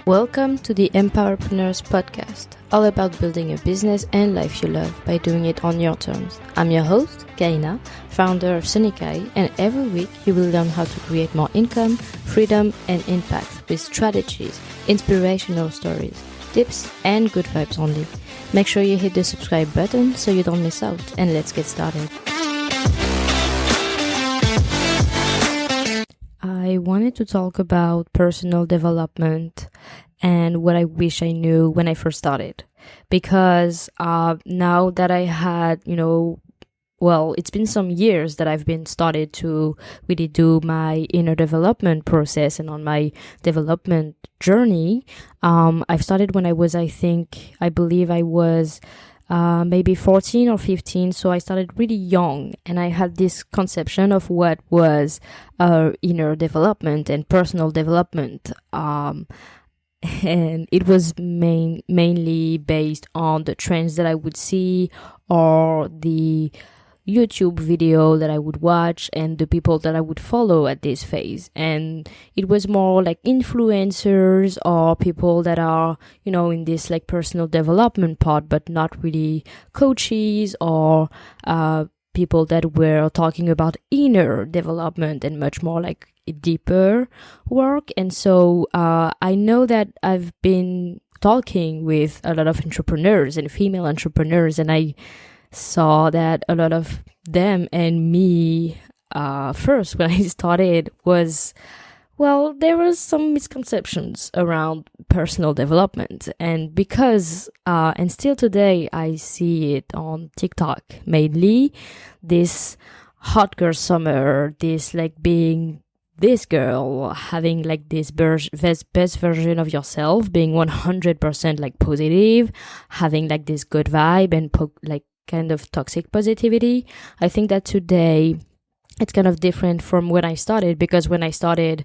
Welcome to the Empowerpreneurs podcast, all about building a business and life you love by doing it on your terms. I'm your host, Kaina, founder of Sonikai, and every week you will learn how to create more income, freedom, and impact with strategies, inspirational stories, tips, and good vibes only. Make sure you hit the subscribe button so you don't miss out, and let's get started. I wanted to talk about personal development and what I wish I knew when I first started. Because now that I had, it's been some years that I've been started to really do my inner development process and on my development journey. I've started when I was, I believe I was maybe 14 or 15. So I started really young, and I had this conception of what was inner development and personal development. And it was mainly based on the trends that I would see or the YouTube video that I would watch and the people that I would follow at this phase. And it was more like influencers or people that are, in this like personal development part, but not really coaches or people that were talking about inner development and much more like deeper work. And so I know that I've been talking with a lot of entrepreneurs and female entrepreneurs, and I saw that a lot of them and me first when I started was, there was some misconceptions around personal development. And because, and still today, I see it on TikTok mainly, this hot girl summer, this like being this girl, having like this best version of yourself, being 100% like positive, having like this good vibe and kind of toxic positivity. I think that today it's kind of different from when I started, because when I started,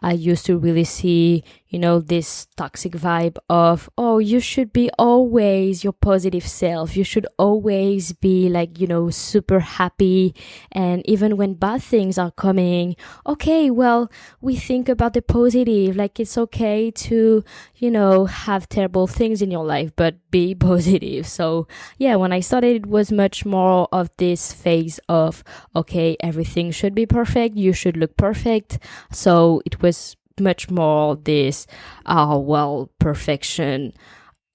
I used to really see, this toxic vibe of, you should be always your positive self. You should always be like, super happy. And even when bad things are coming, we think about the positive. Like it's okay to, have terrible things in your life, but be positive. So yeah, when I started, it was much more of this phase of, everything should be perfect. You should look perfect. So it was much more this perfection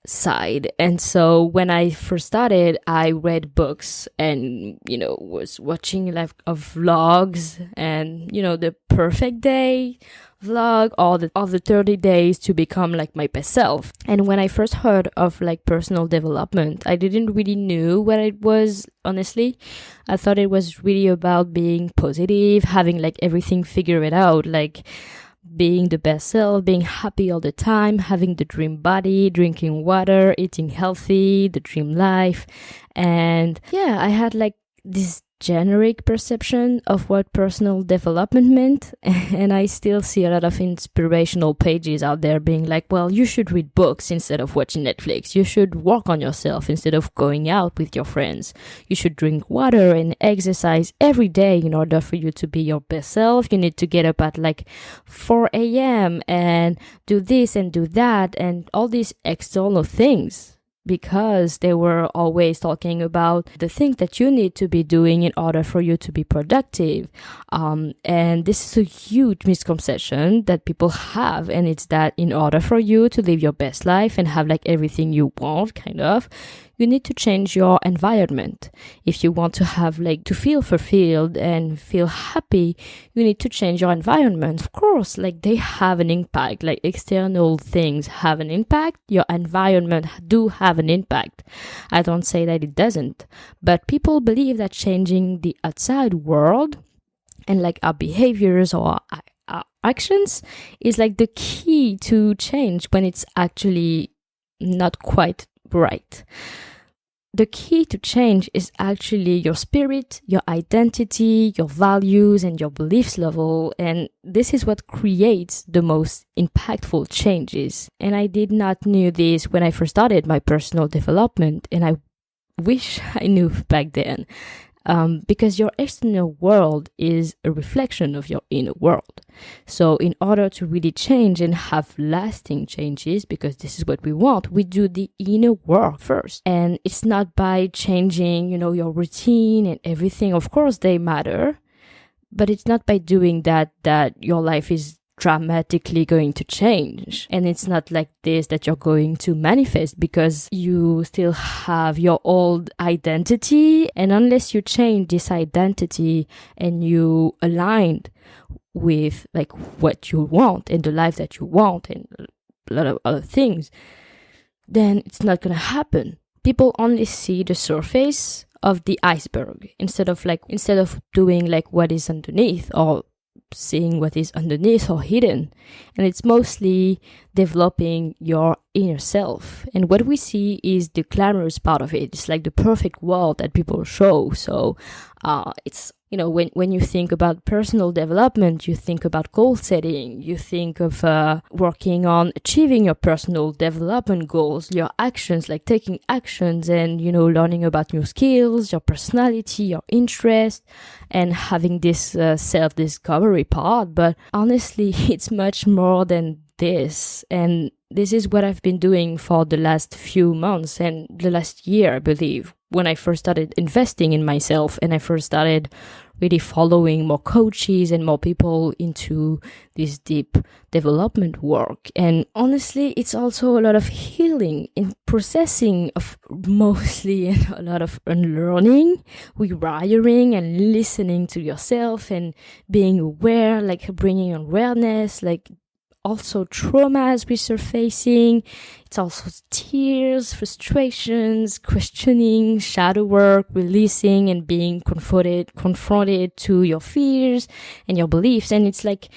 side. And so when I first started, I read books and was watching like vlogs and the perfect day vlog, all the 30 days to become like my best self. And when I first heard of like personal development, I didn't really knew what it was, honestly. I thought it was really about being positive, having like everything figured out, like being the best self, being happy all the time, having the dream body, drinking water, eating healthy, the dream life. And yeah, I had like this generic perception of what personal development meant. And I still see a lot of inspirational pages out there being like, you should read books instead of watching Netflix. You should work on yourself instead of going out with your friends. You should drink water and exercise every day in order for you to be your best self. You need to get up at like 4 a.m. and do this and do that and all these external things, because they were always talking about the things that you need to be doing in order for you to be productive. And this is a huge misconception that people have. And it's that in order for you to live your best life and have like everything you want, you need to change your environment. If you want to have like to feel fulfilled and feel happy, you need to change your environment. Of course, like they have an impact, like external things have an impact. Your environment do have an impact. I don't say that it doesn't, but people believe that changing the outside world and like our behaviors or our actions is like the key to change, when it's actually not quite right. The key to change is actually your spirit, your identity, your values, and your beliefs level. And this is what creates the most impactful changes. And I did not know this when I first started my personal development, and I wish I knew back then. because your external world is a reflection of your inner world. So in order to really change and have lasting changes, because this is what we want, we do the inner work first. And it's not by changing, your routine and everything. Of course, they matter, but it's not by doing that your life is dramatically going to change. And it's not like this that you're going to manifest, because you still have your old identity. And unless you change this identity and you aligned with like what you want and the life that you want and a lot of other things, then it's not gonna happen. People only see the surface of the iceberg instead of doing like what is underneath, or seeing what is underneath or hidden. And it's mostly developing your inner self. And what we see is the glamorous part of it. It's like the perfect world that people show. So it's, when you think about personal development, you think about goal setting, you think of working on achieving your personal development goals, your actions, like taking actions and, learning about new skills, your personality, your interest, and having this self-discovery part. But honestly, it's much more than this. And this is what I've been doing for the last few months and the last year, I believe, when I first started investing in myself and I first started really following more coaches and more people into this deep development work. And honestly, it's also a lot of healing and processing of mostly, and a lot of unlearning, rewiring and listening to yourself and being aware, like bringing awareness, like also traumas resurfacing. It's also tears, frustrations, questioning, shadow work, releasing and being confronted to your fears and your beliefs. And it's like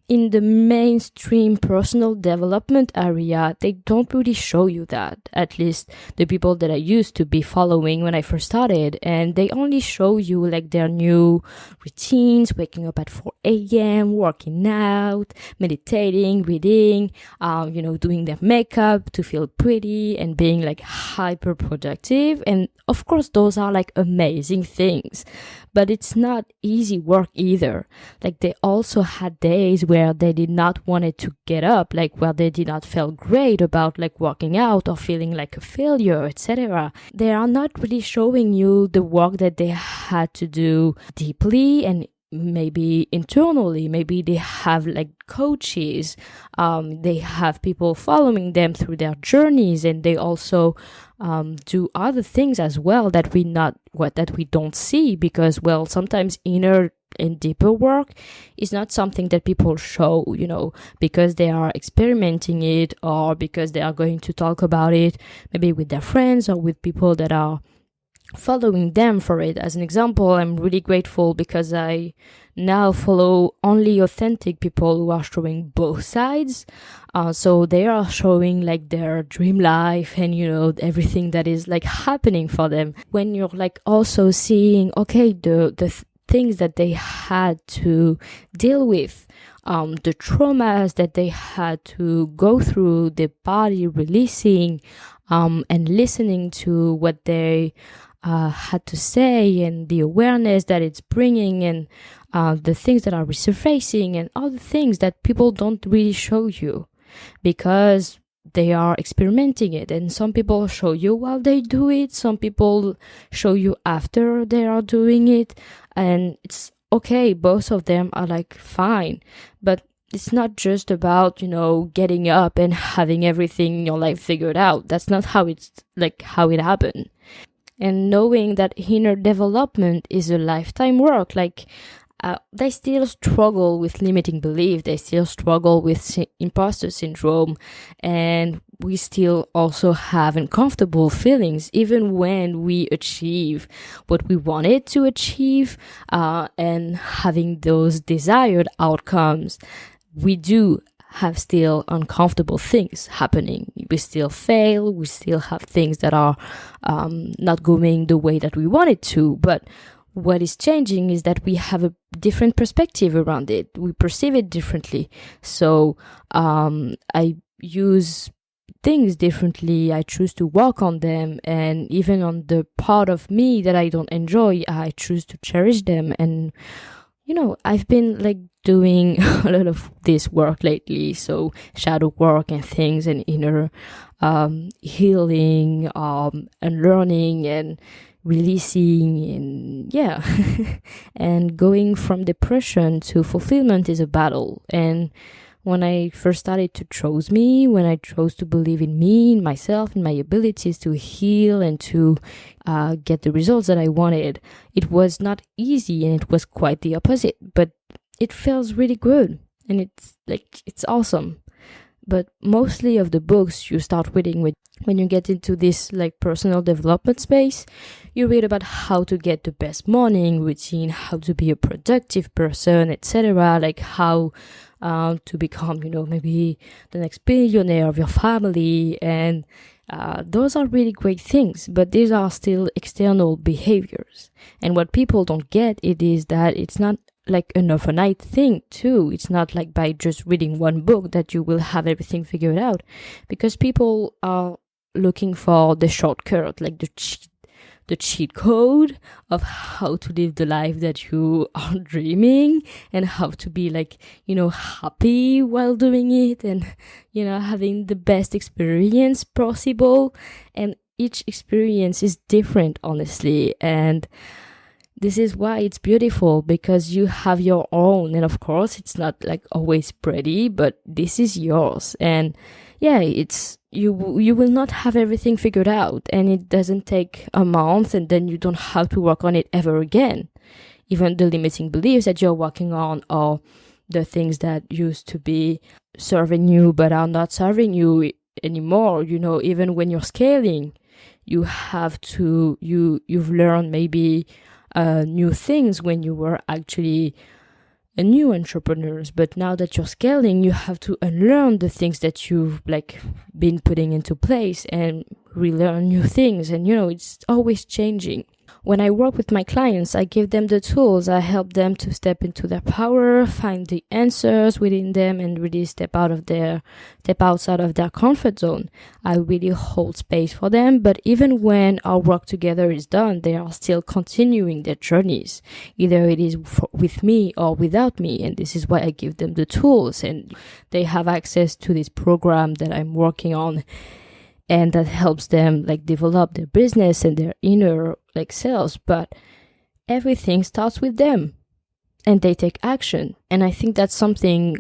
in the mainstream personal development area, they don't really show you that, at least the people that I used to be following when I first started. And they only show you like their new routines, waking up at 4 a.m., working out, meditating, reading, doing their makeup to feel pretty and being like hyper productive. And of course, those are like amazing things, but it's not easy work either. Like they also had days where they did not want it to get up, like where they did not feel great about like working out or feeling like a failure, etc. They are not really showing you the work that they had to do deeply and maybe internally. Maybe they have like coaches, they have people following them through their journeys, and they also do other things as well that we don't see, because sometimes inner and deeper work is not something that people show, because they are experimenting it, or because they are going to talk about it maybe with their friends or with people that are following them for it. As an example, I'm really grateful because I now follow only authentic people who are showing both sides. So they are showing like their dream life and, everything that is like happening for them. When you're like also seeing, okay, the things that they had to deal with, the traumas that they had to go through, the body releasing, and listening to what they had to say, and the awareness that it's bringing, and the things that are resurfacing, and all the things that people don't really show you because they are experimenting it. And some people show you while they do it, some people show you after they are doing it, and it's okay. Both of them are like fine, but it's not just about, getting up and having everything in your life figured out. That's not how it happened. And knowing that inner development is a lifetime work, they still struggle with limiting belief, they still struggle with imposter syndrome, and we still also have uncomfortable feelings even when we achieve what we wanted to achieve, and having those desired outcomes. We do have still uncomfortable things happening. We still fail. We still have things that are not going the way that we want it to. But what is changing is that we have a different perspective around it. We perceive it differently. So I use things differently. I choose to work on them, and even on the part of me that I don't enjoy, I choose to cherish them. And I've been like doing a lot of this work lately, so shadow work and things, and inner healing, and learning and releasing, and yeah. And going from depression to fulfillment is a battle. And when I first started to choose me, when I chose to believe in me, in myself, in my abilities to heal and to get the results that I wanted, it was not easy, and it was quite the opposite, but it feels really good, and it's awesome. But mostly of the books you start reading with, when you get into this like personal development space, you read about how to get the best morning routine, how to be a productive person, etc. Like how to become, maybe the next billionaire of your family. And those are really great things, but these are still external behaviors. And what people don't get, it is that it's not like an overnight thing too. It's not like by just reading one book that you will have everything figured out, because people are looking for the shortcut, like the cheat code of how to live the life that you are dreaming, and how to be like, happy while doing it, and, having the best experience possible. And each experience is different, honestly. And this is why it's beautiful, because you have your own. And of course, it's not like always pretty, but this is yours. And yeah, it's you will not have everything figured out, and it doesn't take a month and then you don't have to work on it ever again. Even the limiting beliefs that you're working on, or the things that used to be serving you but are not serving you anymore, even when you're scaling, you've learned maybe new things when you were actually a new entrepreneur, but now that you're scaling, you have to unlearn the things that you've been putting into place, and relearn new things. And it's always changing. When I work with my clients, I give them the tools. I help them to step into their power, find the answers within them, and really step outside of their comfort zone. I really hold space for them, but even when our work together is done, they are still continuing their journeys. Either it is with me or without me, and this is why I give them the tools, and they have access to this program that I'm working on, and that helps them develop their business and their inner selves. But everything starts with them, and they take action. And I think that's something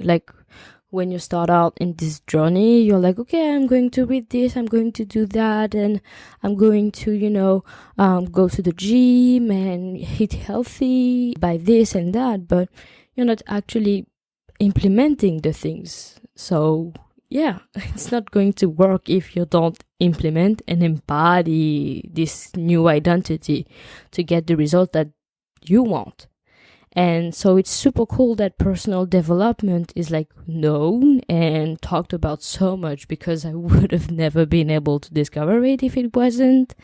when you start out in this journey, you're like, okay, I'm going to read this, I'm going to do that, and I'm going to, go to the gym and eat healthy, buy this and that, but you're not actually implementing the things. So yeah, it's not going to work if you don't implement and embody this new identity to get the result that you want. And so it's super cool that personal development is known and talked about so much, because I would have never been able to discover it if it wasn't.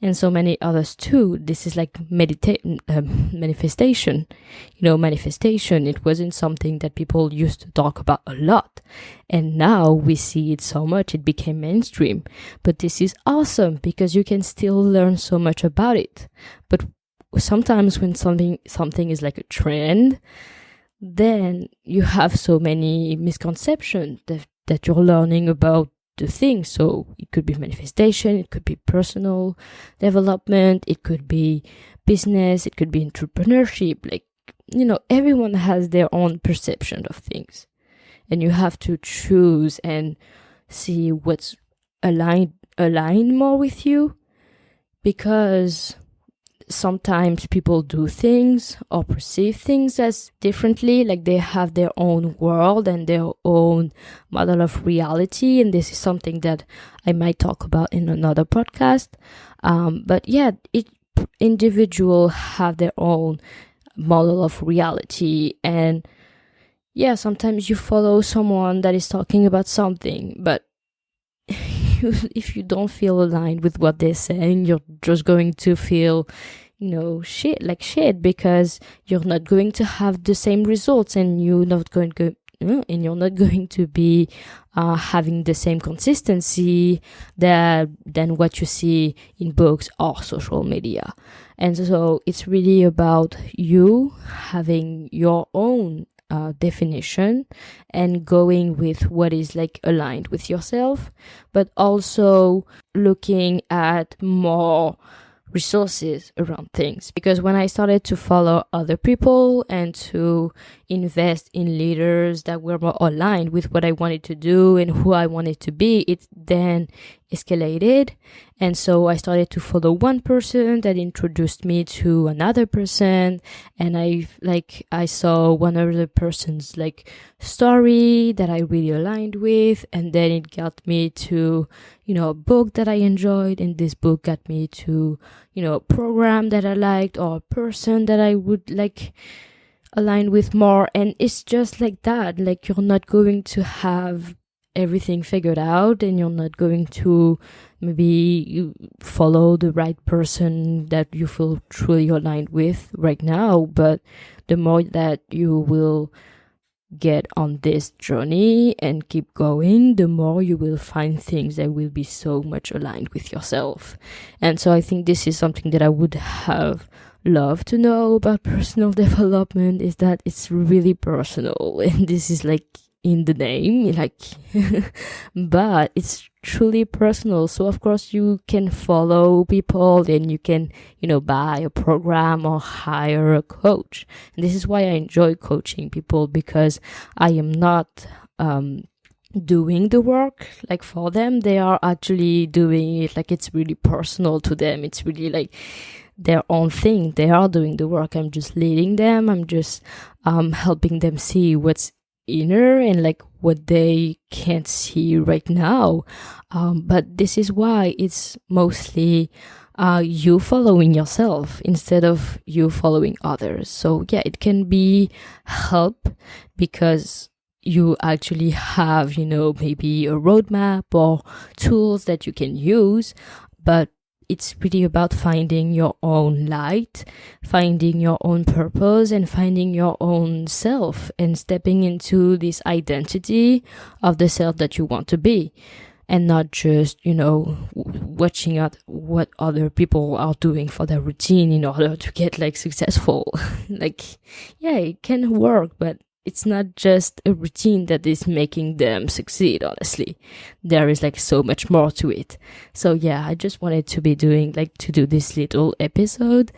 And so many others too. This is manifestation. Manifestation, it wasn't something that people used to talk about a lot. And now we see it so much, it became mainstream. But this is awesome, because you can still learn so much about it. But sometimes when something is like a trend, then you have so many misconceptions that you're learning about the thing. So it could be manifestation, it could be personal development, it could be business, it could be entrepreneurship. Everyone has their own perception of things, and you have to choose and see what's aligned more with you, because sometimes people do things or perceive things as differently, they have their own world and their own model of reality. And this is something that I might talk about in another podcast. But yeah, individuals have their own model of reality. And yeah, sometimes you follow someone that is talking about something, but if you don't feel aligned with what they're saying, you're just going to feel shit, because you're not going to have the same results, and you're not going and you're not going to be having the same consistency than what you see in books or social media. And so it's really about you having your own definition and going with what is like aligned with yourself, but also looking at more resources around things. Because when I started to follow other people and to invest in leaders that were more aligned with what I wanted to do and who I wanted to be, it then escalated. And so I started to follow one person that introduced me to another person, and I saw one other person's like story that I really aligned with, and then it got me to, a book that I enjoyed, and this book got me to, a program that I liked or a person that I would like align with more. And it's just like that. Like, you're not going to have everything figured out, and you're not going to maybe you follow the right person that you feel truly aligned with right now. But the more that you will get on this journey and keep going, the more you will find things that will be so much aligned with yourself. And so I think this is something that I would have loved to know about personal development, is that it's really personal, and this is like in the name, like but it's truly personal. So of course you can follow people, and you can buy a program or hire a coach. And this is why I enjoy coaching people, because I am not doing the work like for them. They are actually doing it, like it's really personal to them. It's really like their own thing. They are doing the work. I'm just leading them. I'm just helping them see what's inner and like what they can't see right now. But this is why it's mostly you following yourself instead of you following others. So yeah, it can be help because you actually have, maybe a roadmap or tools that you can use, but it's really about finding your own light, finding your own purpose, and finding your own self, and stepping into this identity of the self that you want to be, and not just, watching out what other people are doing for their routine in order to get like successful. Like, yeah, it can work, but it's not just a routine that is making them succeed, honestly. There is like so much more to it. So yeah, I just wanted to do this little episode.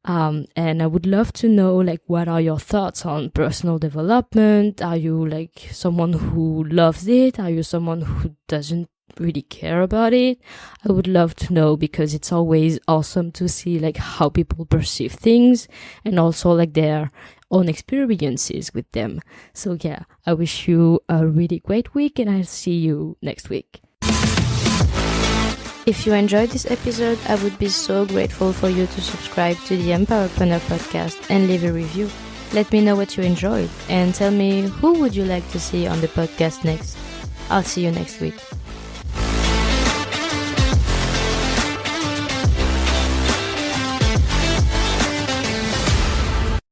And I would love to know, like, what are your thoughts on personal development? Are you like someone who loves it? Are you someone who doesn't really care about it? I would love to know, because it's always awesome to see like how people perceive things, and also like their own experiences with them. So yeah, I wish you a really great week, and I'll see you next week. If you enjoyed this episode, I would be so grateful for you to subscribe to the Empowerpreneur podcast and leave a review. Let me know what you enjoyed, and tell me who would you like to see on the podcast next. I'll see you next week.